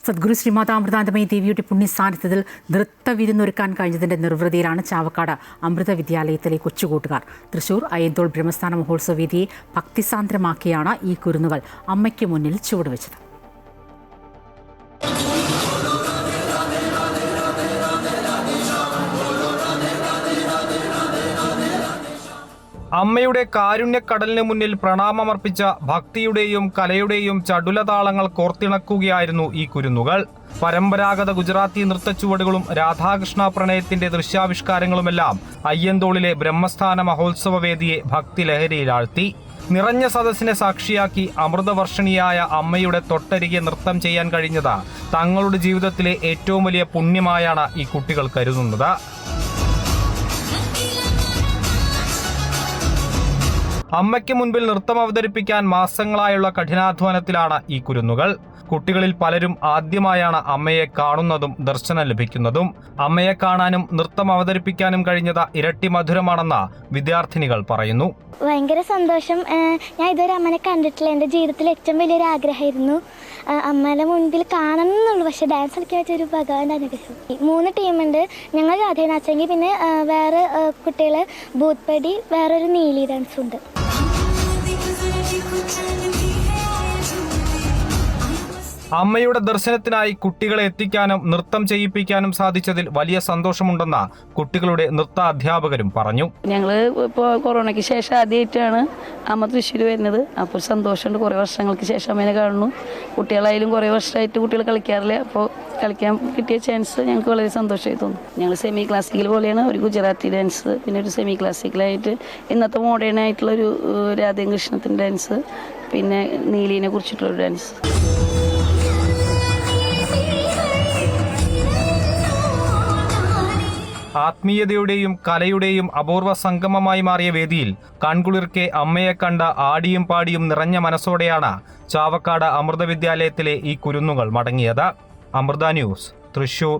സദ്ഗുരു ശ്രീമാതാ അമൃതാനന്ദമയി ദേവിയുടെ പുണ്യസാന്നിധ്യത്തിൽ നൃത്തവിരുന്നൊരുക്കാൻ കഴിഞ്ഞതിന്റെ നിർവൃതിയിലാണ് ചാവക്കാട് അമൃത വിദ്യാലയത്തിലെ കൊച്ചുകൂട്ടുകാർ. തൃശൂർ അയ്യന്തോൾ ബ്രഹ്മസ്ഥാന മഹോത്സവ വേദിയെ ഭക്തിസാന്ദ്രമാക്കിയാണ് ഈ കുരുന്നുകൾ അമ്മയ്ക്ക് മുന്നിൽ ചുവടുവെച്ചത്. അമ്മയുടെ കാരുണ്യക്കടലിന് മുന്നിൽ പ്രണാമമർപ്പിച്ച ഭക്തിയുടെയും കലയുടെയും ചടുലതാളങ്ങൾ കോർത്തിണക്കുകയായിരുന്നു ഈ കുരുന്നുകൾ. പരമ്പരാഗത ഗുജറാത്തി നൃത്തച്ചുവടുകളും രാധാകൃഷ്ണ പ്രണയത്തിന്റെ ദൃശ്യാവിഷ്കാരങ്ങളുമെല്ലാം അയ്യന്തോളിലെ ബ്രഹ്മസ്ഥാന മഹോത്സവ വേദിയെ ഭക്തിലഹരിയിലാഴ്ത്തി. നിറഞ്ഞ സദസ്സിനെ സാക്ഷിയാക്കി അമൃതവർഷിണിയായ അമ്മയുടെ തൊട്ടരികെ നൃത്തം ചെയ്യാൻ കഴിഞ്ഞത് തങ്ങളുടെ ജീവിതത്തിലെ ഏറ്റവും വലിയ പുണ്യമായാണ് ഈ കുട്ടികൾ കരുതുന്നത്. അമ്മയ്ക്ക് മുൻപിൽ നൃത്തം അവതരിപ്പിക്കാൻ മാസങ്ങളായുള്ള കഠിനാധ്വാനത്തിലാണ് ഈ കുരുന്നുകൾ. കുട്ടികളിൽ പലരും ആദ്യമായാണ് അമ്മയെ കാണുന്നതും ദർശനം ലഭിക്കുന്നതും. അമ്മയെ കാണാനും നൃത്തം അവതരിപ്പിക്കാനും കഴിഞ്ഞത് ഇരട്ടി മധുരമാണെന്ന് വിദ്യാർത്ഥിനികൾ പറയുന്നു. ഭയങ്കര സന്തോഷം. ഞാൻ ഇതുവരെ അമ്മനെ കണ്ടിട്ടില്ല. എൻ്റെ ജീവിതത്തിൽ ഏറ്റവും വലിയൊരു ആഗ്രഹമായിരുന്നു അമ്മയുടെ മുൻപിൽ കാണണം എന്നുള്ളൂ. പക്ഷേ ഡാൻസ് കളിക്കാൻ പറ്റിയൊരു ഭഗവാന്റെ അനുഗ്രഹം. 3 ടീമുണ്ട്. ഞങ്ങൾ രാധേനാച്ചെങ്കിൽ, പിന്നെ വേറെ കുട്ടികൾ ഭൂത്പടി, വേറൊരു നീലി ഡാൻസും ഉണ്ട്. അമ്മയുടെ ദർശനത്തിനായി കുട്ടികളെ എത്തിക്കാനും നൃത്തം ചെയ്യിപ്പിക്കാനും സാധിച്ചതിൽ വലിയ സന്തോഷമുണ്ടെന്ന് കുട്ടികളുടെ നൃത്ത അധ്യാപകരും പറഞ്ഞു. ഞങ്ങൾ ഇപ്പോൾ കൊറോണയ്ക്ക് ശേഷം ആദ്യമായിട്ടാണ് അമ്മ തൃശ്ശൂർ വരുന്നത്. അപ്പോൾ സന്തോഷമുണ്ട്. കുറേ വർഷങ്ങൾക്ക് ശേഷം അമ്മേനെ കാണുന്നു. കുട്ടികളായാലും കുറേ വർഷമായിട്ട് കുട്ടികൾ കളിക്കാറില്ല. അപ്പോൾ കളിക്കാൻ കിട്ടിയ ചാൻസ് ഞങ്ങൾക്ക് വളരെ സന്തോഷമായി തോന്നുന്നു. ഞങ്ങൾ സെമി ക്ലാസിക്കൽ പോലെയാണ്, ഒരു ഗുജറാത്തി ഡാൻസ്, പിന്നെ ഒരു സെമി ക്ലാസിക്കലായിട്ട് ഇന്നത്തെ മോഡേൺ ആയിട്ടുള്ളൊരു രാധയും കൃഷ്ണത്തിൻ്റെ ഡാൻസ്, പിന്നെ നീലിനെ കുറിച്ചിട്ടുള്ളൊരു ഡാൻസ്. ആത്മീയതയുടെയും കലയുടെയും അപൂർവ സംഗമമായി മാറിയ വേദിയിൽ കൺകുളിർക്കെ അമ്മയെ കണ്ട ആടിയും പാടിയും നിറഞ്ഞ മനസ്സോടെയാണ് ചാവക്കാട് അമൃത വിദ്യാലയത്തിലെ ഈ കുരുന്നുകൾ മടങ്ങിയത്. അമൃത ന്യൂസ്, തൃശൂർ.